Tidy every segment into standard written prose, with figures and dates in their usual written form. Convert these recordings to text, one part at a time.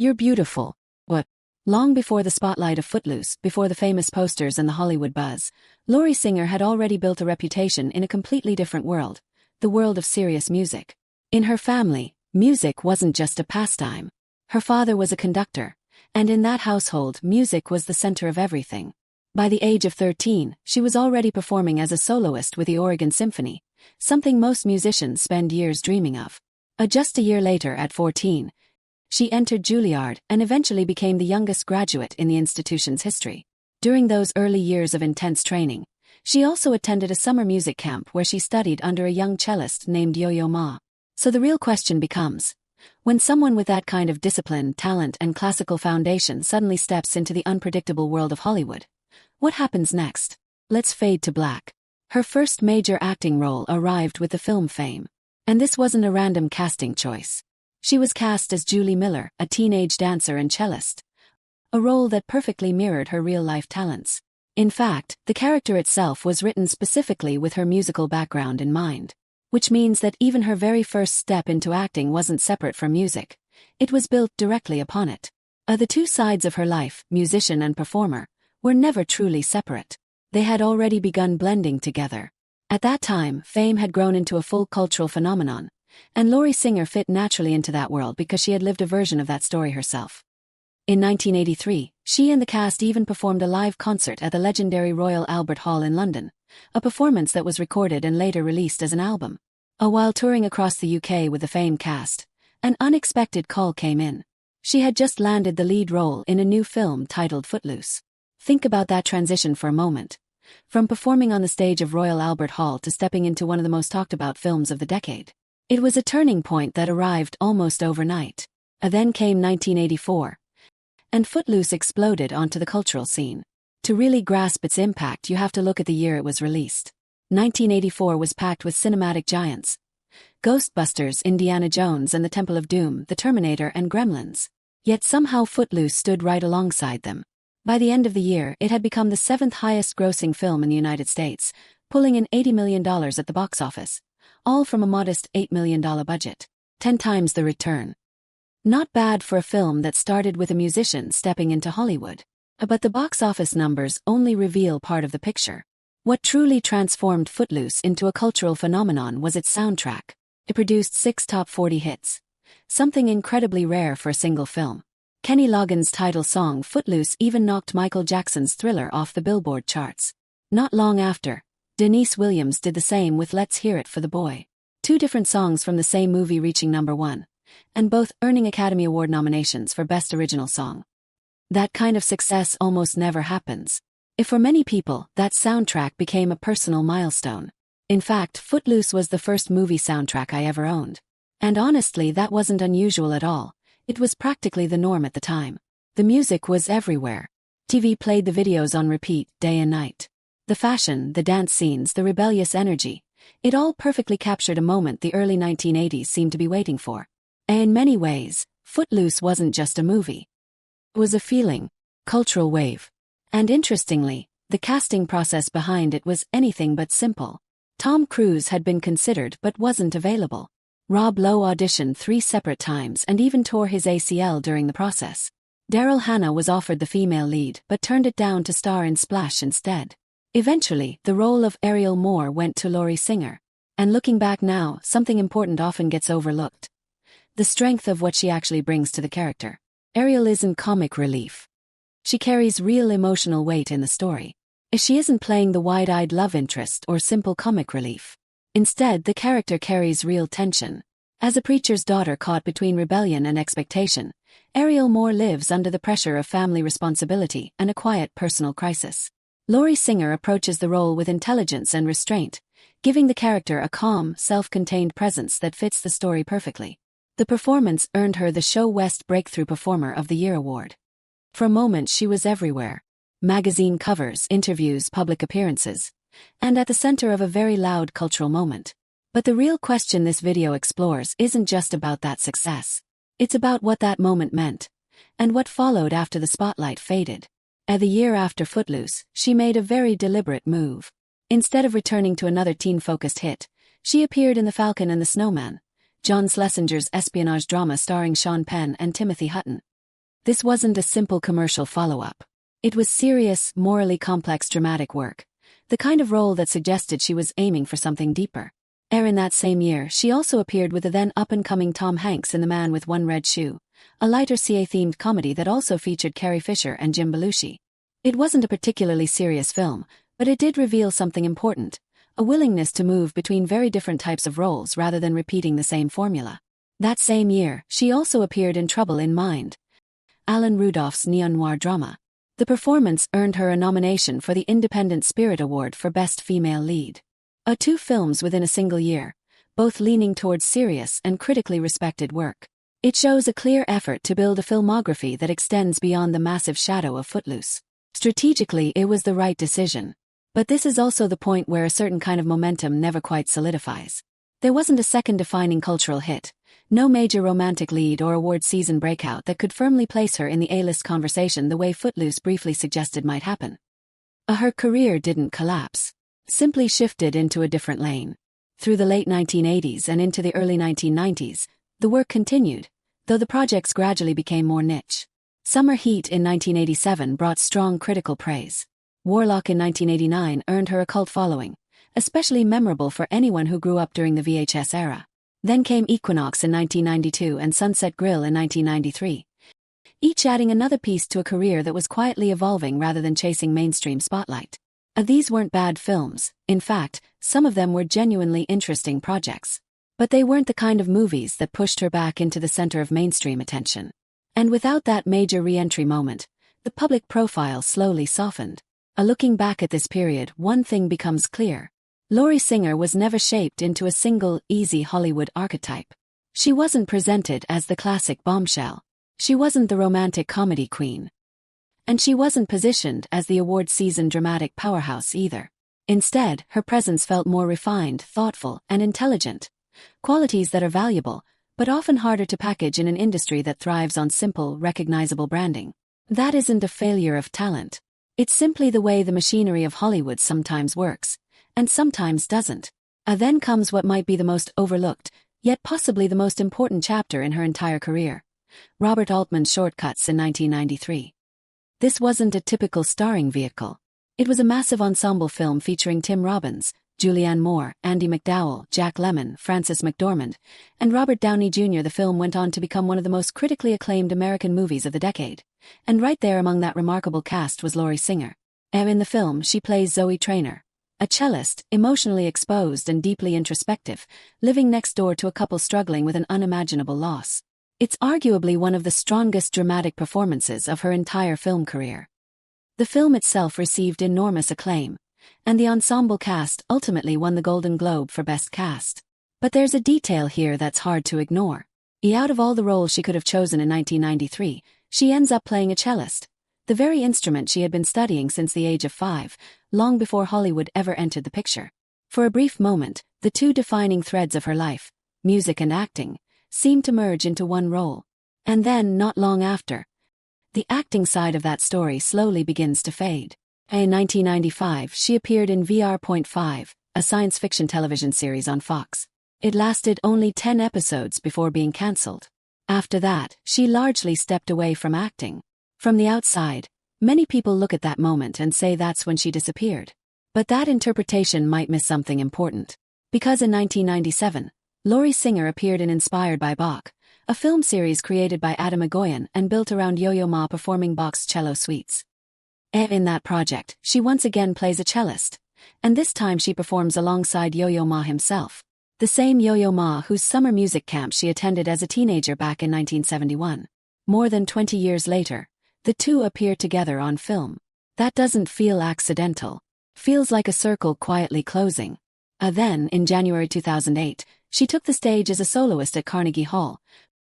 You're beautiful. What? Long before the spotlight of Footloose, before the famous posters and the Hollywood buzz, Lori Singer had already built a reputation in a completely different world, the world of serious music. In her family, music wasn't just a pastime. Her father was a conductor, and in that household, music was the center of everything. By the age of 13, she was already performing as a soloist with the Oregon Symphony, something most musicians spend years dreaming of. Just a year later, at 14, she entered Juilliard and eventually became the youngest graduate in the institution's history. During those early years of intense training, she also attended a summer music camp where she studied under a young cellist named Yo-Yo Ma. So the real question becomes, when someone with that kind of discipline, talent, and classical foundation suddenly steps into the unpredictable world of Hollywood, what happens next? Let's fade to black. Her first major acting role arrived with the film Fame. And this wasn't a random casting choice. She was cast as Julie Miller, a teenage dancer and cellist, a role that perfectly mirrored her real-life talents. In fact, the character itself was written specifically with her musical background in mind, which means that even her very first step into acting wasn't separate from music. It was built directly upon it. The two sides of her life, musician and performer, were never truly separate. They had already begun blending together. At that time, Fame had grown into a full cultural phenomenon, and Lori Singer fit naturally into that world because she had lived a version of that story herself. In 1983, she and the cast even performed a live concert at the legendary Royal Albert Hall in London, a performance that was recorded and later released as an album. While touring across the UK with the Fame cast, an unexpected call came in. She had just landed the lead role in a new film titled Footloose. Think about that transition for a moment. From performing on the stage of Royal Albert Hall to stepping into one of the most talked about films of the decade. It was a turning point that arrived almost overnight. Then came 1984, and Footloose exploded onto the cultural scene. To really grasp its impact, you have to look at the year it was released. 1984 was packed with cinematic giants: Ghostbusters, Indiana Jones and the Temple of Doom, The Terminator and Gremlins. Yet somehow Footloose stood right alongside them. By the end of the year, it had become the 7th highest-grossing film in the United States, pulling in $80 million at the box office, all from a modest $8 million budget. 10 times the return. Not bad for a film that started with a musician stepping into Hollywood. But the box office numbers only reveal part of the picture. What truly transformed Footloose into a cultural phenomenon was its soundtrack. It produced 6 top 40 hits, something incredibly rare for a single film. Kenny Loggins' title song Footloose even knocked Michael Jackson's Thriller off the Billboard charts. Not long after, Denise Williams did the same with Let's Hear It for the Boy. 2 different songs from the same movie reaching #1, and both earning Academy Award nominations for Best Original Song. That kind of success almost never happens. For many people, that soundtrack became a personal milestone. In fact, Footloose was the first movie soundtrack I ever owned. And honestly, that wasn't unusual at all. It was practically the norm at the time. The music was everywhere. TV played the videos on repeat, day and night. The fashion, the dance scenes, the rebellious energy, it all perfectly captured a moment the early 1980s seemed to be waiting for. In many ways, Footloose wasn't just a movie. It was a feeling, cultural wave. And interestingly, the casting process behind it was anything but simple. Tom Cruise had been considered but wasn't available. Rob Lowe auditioned 3 separate times and even tore his ACL during the process. Daryl Hannah was offered the female lead but turned it down to star in Splash instead. Eventually, the role of Ariel Moore went to Lori Singer. And looking back now, something important often gets overlooked: the strength of what she actually brings to the character. Ariel isn't comic relief. She carries real emotional weight in the story. She isn't playing the wide-eyed love interest or simple comic relief. Instead, the character carries real tension. As a preacher's daughter caught between rebellion and expectation, Ariel Moore lives under the pressure of family responsibility and a quiet personal crisis. Lori Singer approaches the role with intelligence and restraint, giving the character a calm, self-contained presence that fits the story perfectly. The performance earned her the Show West Breakthrough Performer of the Year award. For a moment, she was everywhere: magazine covers, interviews, public appearances, and at the center of a very loud cultural moment. But the real question this video explores isn't just about that success. It's about what that moment meant, and what followed after the spotlight faded. The year after Footloose, she made a very deliberate move. Instead of returning to another teen-focused hit, she appeared in The Falcon and the Snowman, John Schlesinger's espionage drama starring Sean Penn and Timothy Hutton. This wasn't a simple commercial follow-up. It was serious, morally complex dramatic work, the kind of role that suggested she was aiming for something deeper. In that same year, she also appeared with the then up-and-coming Tom Hanks in The Man with One Red Shoe, a lighter CA-themed comedy that also featured Carrie Fisher and Jim Belushi. It wasn't a particularly serious film, but it did reveal something important, a willingness to move between very different types of roles rather than repeating the same formula. That same year, she also appeared in Trouble in Mind, Alan Rudolph's neo-noir drama. The performance earned her a nomination for the Independent Spirit Award for Best Female Lead. Two films within a single year, both leaning towards serious and critically respected work. It shows a clear effort to build a filmography that extends beyond the massive shadow of Footloose. Strategically, it was the right decision. But this is also the point where a certain kind of momentum never quite solidifies. There wasn't a second defining cultural hit, no major romantic lead or award season breakout that could firmly place her in the A-list conversation the way Footloose briefly suggested might happen. Her career didn't collapse, simply shifted into a different lane. Through the late 1980s and into the early 1990s, the work continued, though the projects gradually became more niche. Summer Heat in 1987 brought strong critical praise. Warlock in 1989 earned her a cult following, especially memorable for anyone who grew up during the VHS era. Then came Equinox in 1992 and Sunset Grill in 1993, each adding another piece to a career that was quietly evolving rather than chasing mainstream spotlight. These weren't bad films. In fact, some of them were genuinely interesting projects. But they weren't the kind of movies that pushed her back into the center of mainstream attention. And without that major re-entry moment, the public profile slowly softened. Looking back at this period, one thing becomes clear. Lori Singer was never shaped into a single, easy Hollywood archetype. She wasn't presented as the classic bombshell. She wasn't the romantic comedy queen. And she wasn't positioned as the award-season dramatic powerhouse either. Instead, her presence felt more refined, thoughtful, and intelligent. Qualities that are valuable, but often harder to package in an industry that thrives on simple, recognizable branding. That isn't a failure of talent. It's simply the way the machinery of Hollywood sometimes works, and sometimes doesn't. Then comes what might be the most overlooked, yet possibly the most important chapter in her entire career. Robert Altman's Shortcuts in 1993. This wasn't a typical starring vehicle. It was a massive ensemble film featuring Tim Robbins, Julianne Moore, Andie MacDowell, Jack Lemmon, Frances McDormand, and Robert Downey Jr. The film went on to become one of the most critically acclaimed American movies of the decade. And right there among that remarkable cast was Lori Singer. In the film, she plays Zoe Traynor, a cellist, emotionally exposed and deeply introspective, living next door to a couple struggling with an unimaginable loss. It's arguably one of the strongest dramatic performances of her entire film career. The film itself received enormous acclaim, and the ensemble cast ultimately won the Golden Globe for Best Cast. But there's a detail here that's hard to ignore. Out of all the roles she could have chosen in 1993, she ends up playing a cellist, the very instrument she had been studying since the age of 5, long before Hollywood ever entered the picture. For a brief moment, the two defining threads of her life, music and acting, seemed to merge into one role. And then, not long after, the acting side of that story slowly begins to fade. In 1995, she appeared in VR.5, a science fiction television series on Fox. It lasted only 10 episodes before being cancelled. After that, she largely stepped away from acting. From the outside, many people look at that moment and say that's when she disappeared. But that interpretation might miss something important. Because in 1997, Lori Singer appeared in Inspired by Bach, a film series created by Adam Egoyan and built around Yo-Yo Ma performing Bach's cello suites. In that project, she once again plays a cellist, and this time she performs alongside Yo-Yo Ma himself, the same Yo-Yo Ma whose summer music camp she attended as a teenager back in 1971. More than 20 years later, the two appear together on film. That doesn't feel accidental. Feels like a circle quietly closing. Then, in January 2008, she took the stage as a soloist at Carnegie Hall,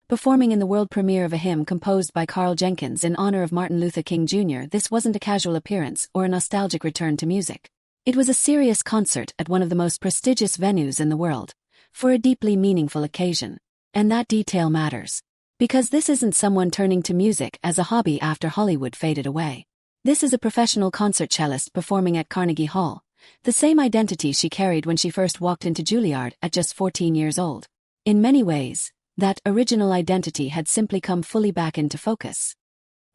performing in the world premiere of a hymn composed by Carl Jenkins in honor of Martin Luther King Jr. This wasn't a casual appearance or a nostalgic return to music. It was a serious concert at one of the most prestigious venues in the world, for a deeply meaningful occasion. And that detail matters. Because this isn't someone turning to music as a hobby after Hollywood faded away. This is a professional concert cellist performing at Carnegie Hall, the same identity she carried when she first walked into Juilliard at just 14 years old. In many ways, that original identity had simply come fully back into focus.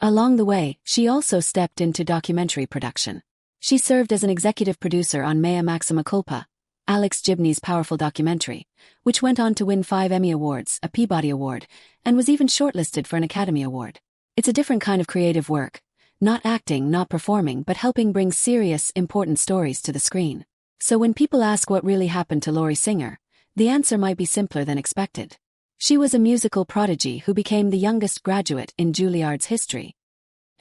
Along the way, she also stepped into documentary production. She served as an executive producer on Mea Maxima Culpa, Alex Gibney's powerful documentary, which went on to win 5 Emmy Awards, a Peabody Award, and was even shortlisted for an Academy Award. It's a different kind of creative work. Not acting, not performing, but helping bring serious, important stories to the screen. So when people ask what really happened to Lori Singer, the answer might be simpler than expected. She was a musical prodigy who became the youngest graduate in Juilliard's history.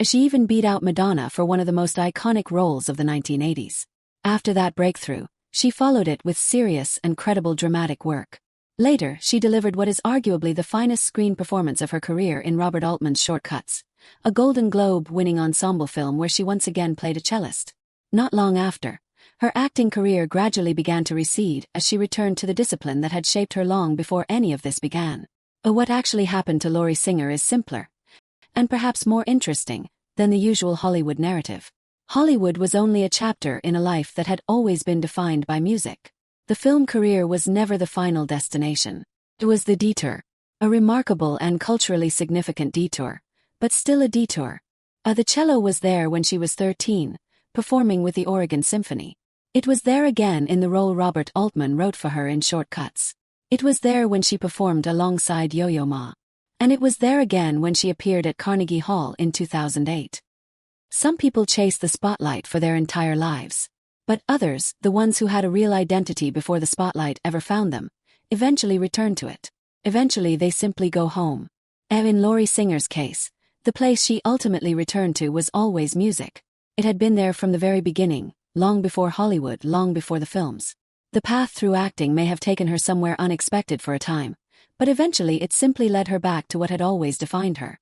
She even beat out Madonna for one of the most iconic roles of the 1980s. After that breakthrough, she followed it with serious and credible dramatic work. Later, she delivered what is arguably the finest screen performance of her career in Robert Altman's Short Cuts, a Golden Globe-winning ensemble film where she once again played a cellist. Not long after, her acting career gradually began to recede as she returned to the discipline that had shaped her long before any of this began. What actually happened to Lori Singer is simpler, and perhaps more interesting, than the usual Hollywood narrative. Hollywood was only a chapter in a life that had always been defined by music. The film career was never the final destination. It was the detour. A remarkable and culturally significant detour, but still a detour. The cello was there when she was 13, performing with the Oregon Symphony. It was there again in the role Robert Altman wrote for her in Short Cuts. It was there when she performed alongside Yo-Yo Ma. And it was there again when she appeared at Carnegie Hall in 2008. Some people chase the spotlight for their entire lives. But others, the ones who had a real identity before the spotlight ever found them, eventually return to it. Eventually they simply go home. In Lori Singer's case, the place she ultimately returned to was always music. It had been there from the very beginning, long before Hollywood, long before the films. The path through acting may have taken her somewhere unexpected for a time, but eventually it simply led her back to what had always defined her.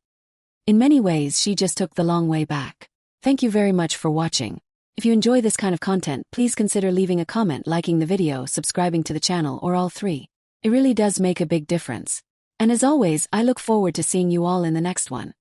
In many ways, she just took the long way back. Thank you very much for watching. If you enjoy this kind of content, please consider leaving a comment, liking the video, subscribing to the channel, or all three. It really does make a big difference. And as always, I look forward to seeing you all in the next one.